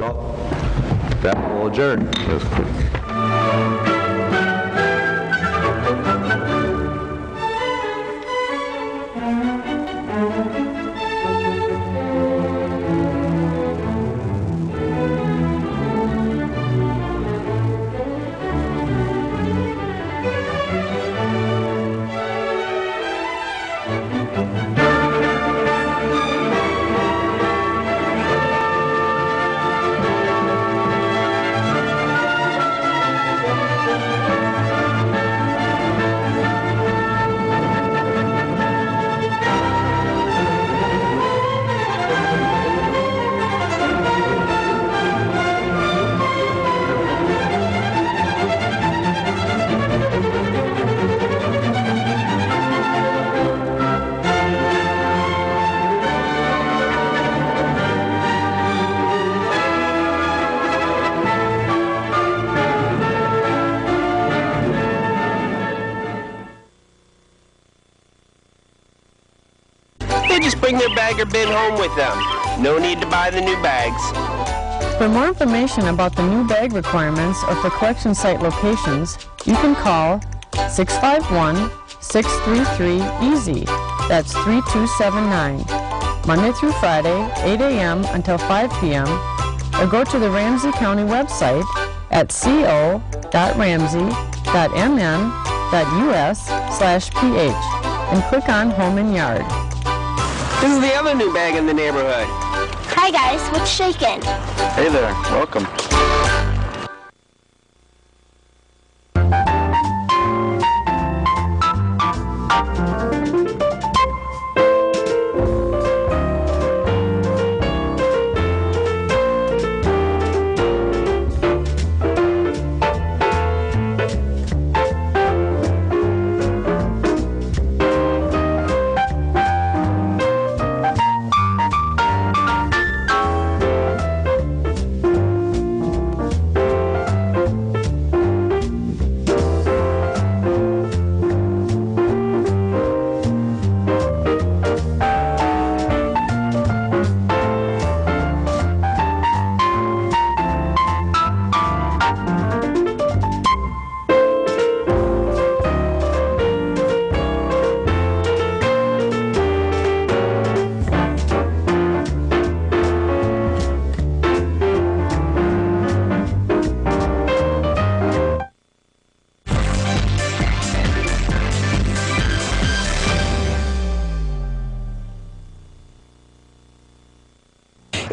call. That will adjourn. They just bring their bag or bin home with them. No need to buy the new bags. For more information about the new bag requirements or for collection site locations, you can call 651-633-EASY. That's 3279. Monday through Friday, 8 a.m. until 5 p.m. Or go to the Ramsey County website at co.ramsey.mn.us/ph and click on Home and Yard. This is the other new bag in the neighborhood. Hi guys, what's shaking? Hey there, welcome.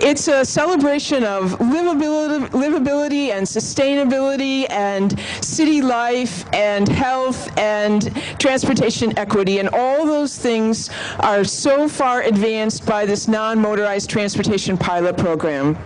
It's a celebration of livability and sustainability and city life and health and transportation equity, and all those things are so far advanced by this non-motorized transportation pilot program.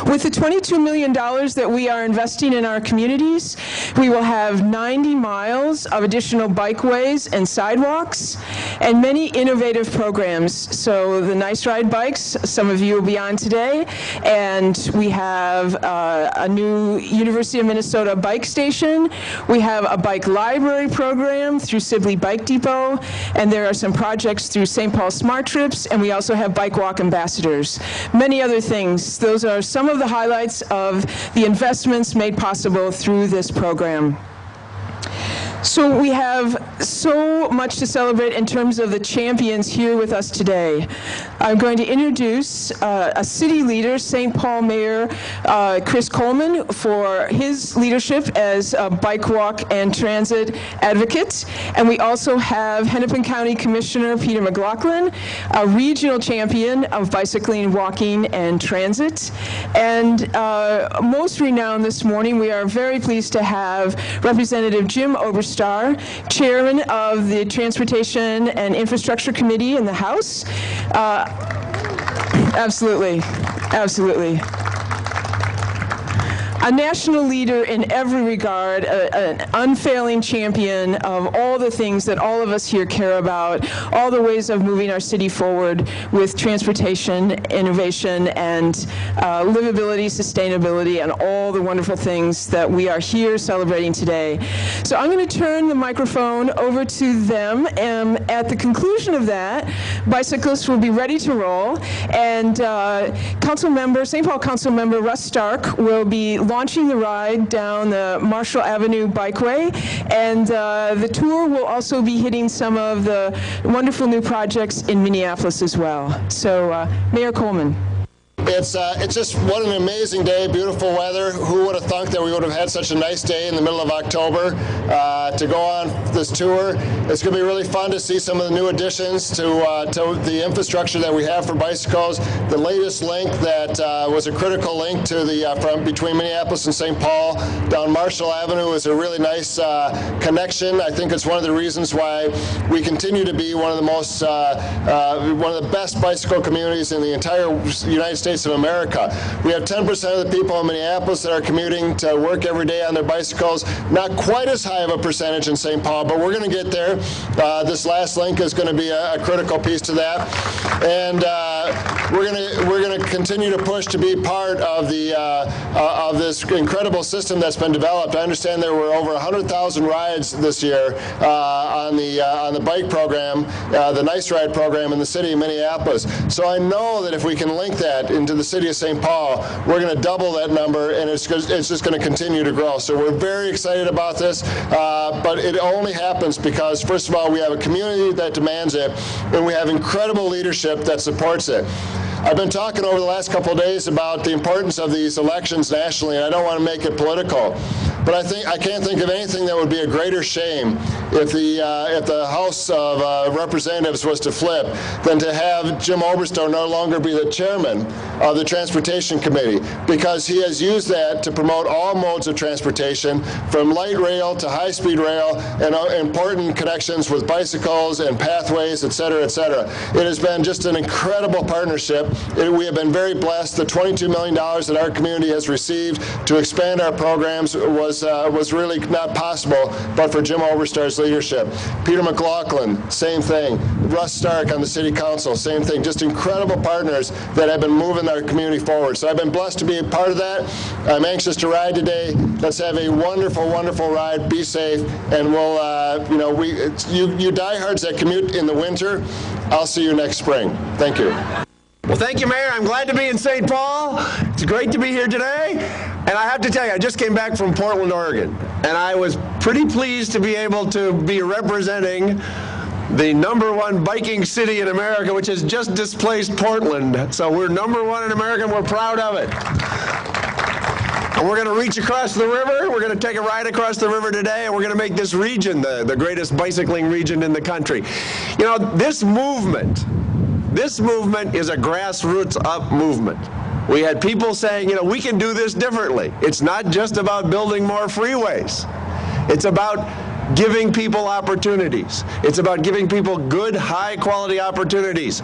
With the $22 million that we are investing in our communities, we will have 90 miles of additional bikeways and sidewalks and many innovative programs. So the Nice Ride bikes, some of you will be on today, and we have a new University of Minnesota bike station. We have a bike library program through Sibley Bike Depot, and there are some projects through St. Paul Smart Trips, and we also have Bike Walk Ambassadors. Many other things. Those are some of the highlights of the investments made possible through this program. So we have so much to celebrate in terms of the champions here with us today. I'm going to introduce a city leader, St. Paul Mayor Chris Coleman, for his leadership as a bike walk and transit advocate. And we also have Hennepin County Commissioner Peter McLaughlin, a regional champion of bicycling, walking, and transit. And most renowned this morning, we are very pleased to have Representative Jim Oberstar, Chairman of the Transportation and Infrastructure Committee in the House. Absolutely, absolutely. a national leader in every regard, an unfailing champion of all the things that all of us here care about, all the ways of moving our city forward with transportation, innovation, and livability, sustainability, and all the wonderful things that we are here celebrating today. So I'm going to turn the microphone over to them, and at the conclusion of that, bicyclists will be ready to roll, and St. Paul Council Member Russ Stark will be launching the ride down the Marshall Avenue Bikeway, and the tour will also be hitting some of the wonderful new projects in Minneapolis as well. So, Mayor Coleman. It's just what an amazing day, beautiful weather. Who would have thunk that we would have had such a nice day in the middle of October to go on this tour. It's going to be really fun to see some of the new additions to the infrastructure that we have for bicycles. The latest link that was a critical link to the from between Minneapolis and St. Paul down Marshall Avenue is a really nice connection. I think it's one of the reasons why we continue to be one of the most one of the best bicycle communities in the entire United States of America. We have 10% of the people in Minneapolis that are commuting to work every day on their bicycles. Not quite as high of a percentage in St. Paul, but we're going to get there. This last link is going to be a critical piece to that, and we're going to continue to push to be part of the of this incredible system that's been developed. I understand there were over 100,000 rides this year on the bike program, the Nice Ride program in the city of Minneapolis. So I know that if we can link that into the city of St. Paul, we're going to double that number, and it's just going to continue to grow. So we're very excited about this, but it only happens because, first of all, we have a community that demands it, and we have incredible leadership that supports it. I've been talking over the last couple of days about the importance of these elections nationally, and I don't want to make it political. But I can't think of anything that would be a greater shame if the House of Representatives was to flip than to have Jim Oberstdorf no longer be the chairman of the Transportation Committee, because he has used that to promote all modes of transportation, from light rail to high-speed rail, and important connections with bicycles and pathways, et cetera, et cetera. It has been just an incredible partnership. We have been very blessed. The $22 million that our community has received to expand our programs was really not possible but for Jim Oberstdorf's leadership. Peter McLaughlin, same thing. Russ Stark on the City Council, same thing. Just incredible partners that have been moving our community forward. So I've been blessed to be a part of that. I'm anxious to ride today. Let's have a wonderful, wonderful ride. Be safe, and we'll, you diehards that commute in the winter, I'll see you next spring. Thank you. Well, thank you, Mayor. I'm glad to be in St. Paul. It's great to be here today. And I have to tell you, I just came back from Portland, Oregon, and I was pretty pleased to be able to be representing the #1 biking city in America, which has just displaced Portland. So we're #1 in America, and we're proud of it. And we're going to reach across the river. We're going to take a ride across the river today, and we're going to make this region the greatest bicycling region in the country. You know, this movement is a grassroots up movement. We had people saying, you know, we can do this differently. It's not just about building more freeways. It's about giving people opportunities. It's about giving people good, high-quality opportunities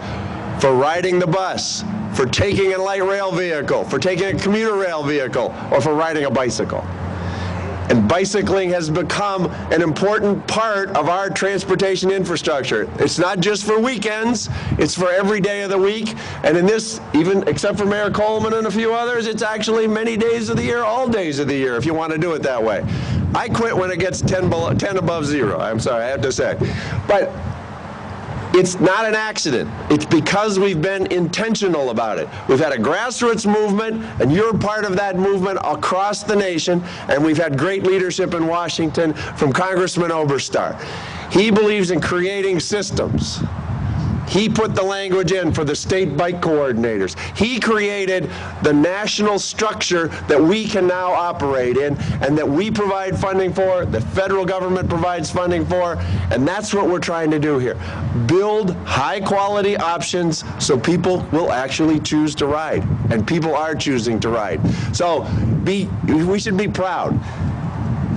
for riding the bus, for taking a light rail vehicle, for taking a commuter rail vehicle, or for riding a bicycle. And bicycling has become an important part of our transportation infrastructure. It's not just for weekends, it's for every day of the week. And in this, even except for Mayor Coleman and a few others, it's actually many days of the year, all days of the year, if you want to do it that way. I quit when it gets 10 above zero, I'm sorry, I have to say. But it's not an accident. It's because we've been intentional about it. We've had a grassroots movement, and you're part of that movement across the nation, and we've had great leadership in Washington from Congressman Oberstdorf. He believes in creating systems. He put the language in for the state bike coordinators. He created the national structure that we can now operate in and that we provide funding for, the federal government provides funding for, and that's what we're trying to do here. Build high-quality options so people will actually choose to ride, and people are choosing to ride. So we should be proud.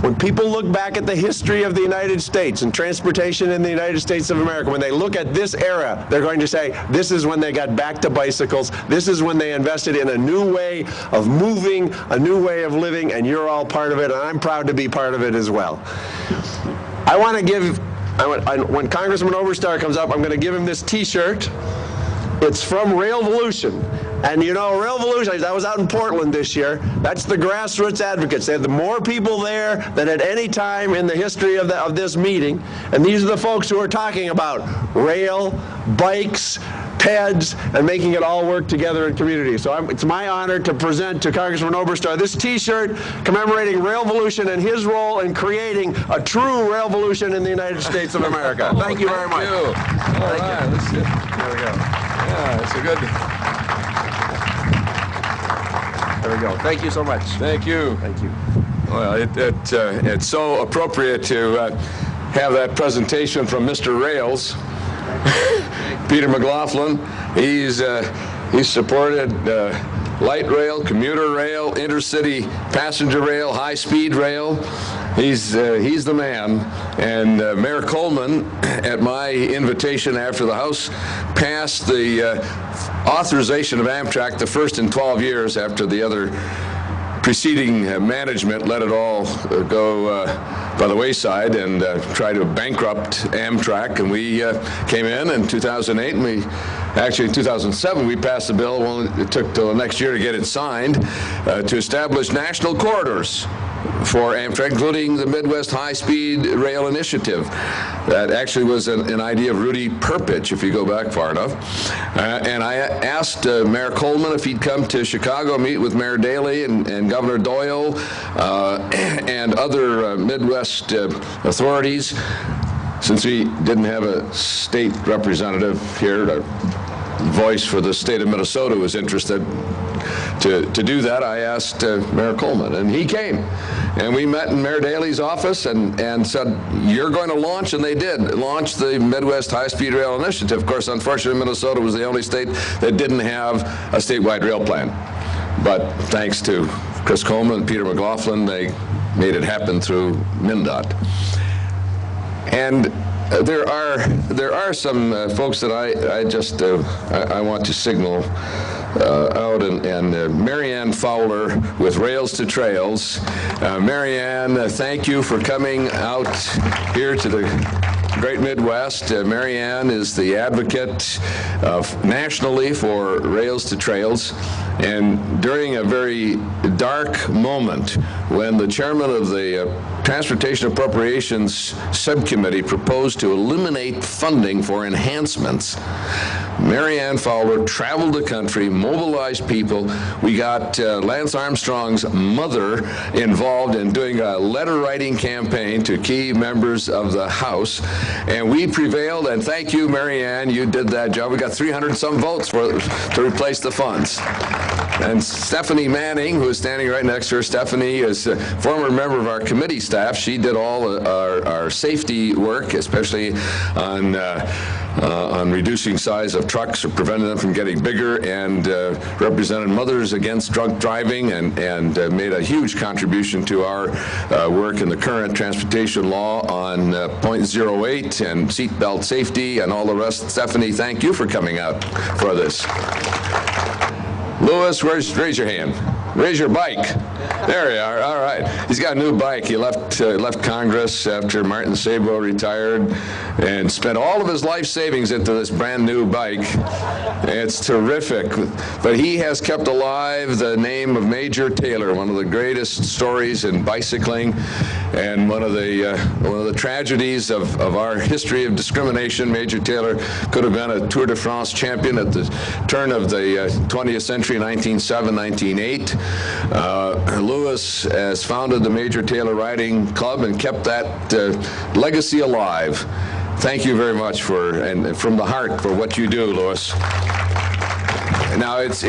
When people look back at the history of the United States and transportation in the United States of America, when they look at this era, they're going to say, this is when they got back to bicycles, this is when they invested in a new way of moving, a new way of living, and you're all part of it, and I'm proud to be part of it as well. I want to give, when Congressman Oberstar comes up, I'm going to give him this t-shirt. It's from Railvolution. And you know, Railvolution, I was out in Portland this year, that's the grassroots advocates. They had more people there than at any time in the history of this meeting. And these are the folks who are talking about rail, bikes, PEDs, and making it all work together in community. So it's my honor to present to Congressman Oberstar this t-shirt commemorating Railvolution and his role in creating a true Railvolution in the United States of America. Thank you very much. Thank you. Let's see. There we go. Yeah, it's a good. There we go. Thank you so much. Thank you. Thank you. Well, it's so appropriate to have that presentation from Mr. Rails, Peter McLaughlin. He's supported light rail, commuter rail, intercity passenger rail, high-speed rail. He's the man. And Mayor Coleman, at my invitation after the House passed the authorization of Amtrak, the first in 12 years after the other preceding management let it all go by the wayside and try to bankrupt Amtrak. And we came in 2008, and actually in 2007 we passed the bill. Well, it took till the next year to get it signed to establish national corridors for Amtrak, including the Midwest High-Speed Rail Initiative. That actually was an idea of Rudy Perpich, if you go back far enough. And I asked Mayor Coleman if he'd come to Chicago, meet with Mayor Daley and Governor Doyle and other Midwest authorities. Since we didn't have a state representative here, the voice for the state of Minnesota was interested. To do that, I asked Mayor Coleman, and he came. And we met in Mayor Daley's office and said, you're going to launch, and they did, launch the Midwest High-Speed Rail Initiative. Of course, unfortunately, Minnesota was the only state that didn't have a statewide rail plan. But thanks to Chris Coleman and Peter McLaughlin, they made it happen through MnDOT. And there are some folks that I want to signal out, and Marianne Fowler with Rails to Trails. Marianne, thank you for coming out here to the Great Midwest. Marianne is the advocate nationally for Rails to Trails. And during a very dark moment when the chairman of the Transportation Appropriations Subcommittee proposed to eliminate funding for enhancements, Marianne Fowler traveled the country, mobilized people. We got Lance Armstrong's mother involved in doing a letter-writing campaign to key members of the House, and we prevailed, and thank you, Marianne, you did that job. We got 300-some votes to replace the funds. And Stephanie Manning, who is standing right next to her, Stephanie is a former member of our committee staff. She did all our safety work, especially on reducing size of trucks or preventing them from getting bigger, and represented Mothers Against Drunk Driving, and made a huge contribution to our work in the current transportation law on .08 and seatbelt safety and all the rest. Stephanie, thank you for coming out for this. Louis, raise your hand. Raise your bike. There you are. All right. He's got a new bike. He left Congress after Martin Sabo retired and spent all of his life savings into this brand new bike. It's terrific. But he has kept alive the name of Major Taylor, one of the greatest stories in bicycling, and one of the tragedies of our history of discrimination. Major Taylor could have been a Tour de France champion at the turn of the 20th century, 1907, 1908. Lewis has founded the Major Taylor Riding Club and kept that legacy alive. Thank you very much and from the heart for what you do, Lewis. Now it's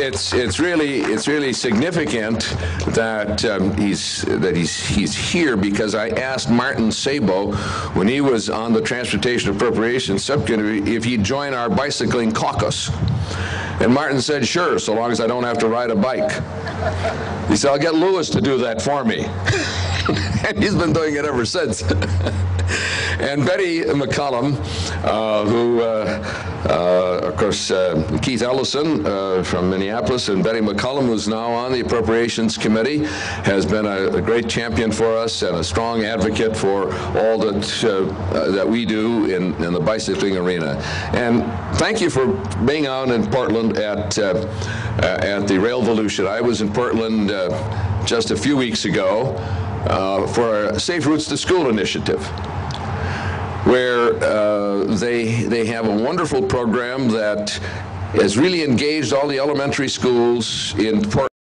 really significant that he's here, because I asked Martin Sabo when he was on the Transportation Appropriations Subcommittee if he'd join our bicycling caucus. And Martin said, sure, so long as I don't have to ride a bike. He said, I'll get Lewis to do that for me. And he's been doing it ever since. And Betty McCollum, who, of course, Keith Ellison from Minneapolis, and Betty McCollum, who's now on the Appropriations Committee, has been a great champion for us and a strong advocate for all that we do in the bicycling arena. And thank you for being out in Portland at the Railvolution. I was in Portland just a few weeks ago for a Safe Routes to School initiative, where they have a wonderful program that has really engaged all the elementary schools in Portland.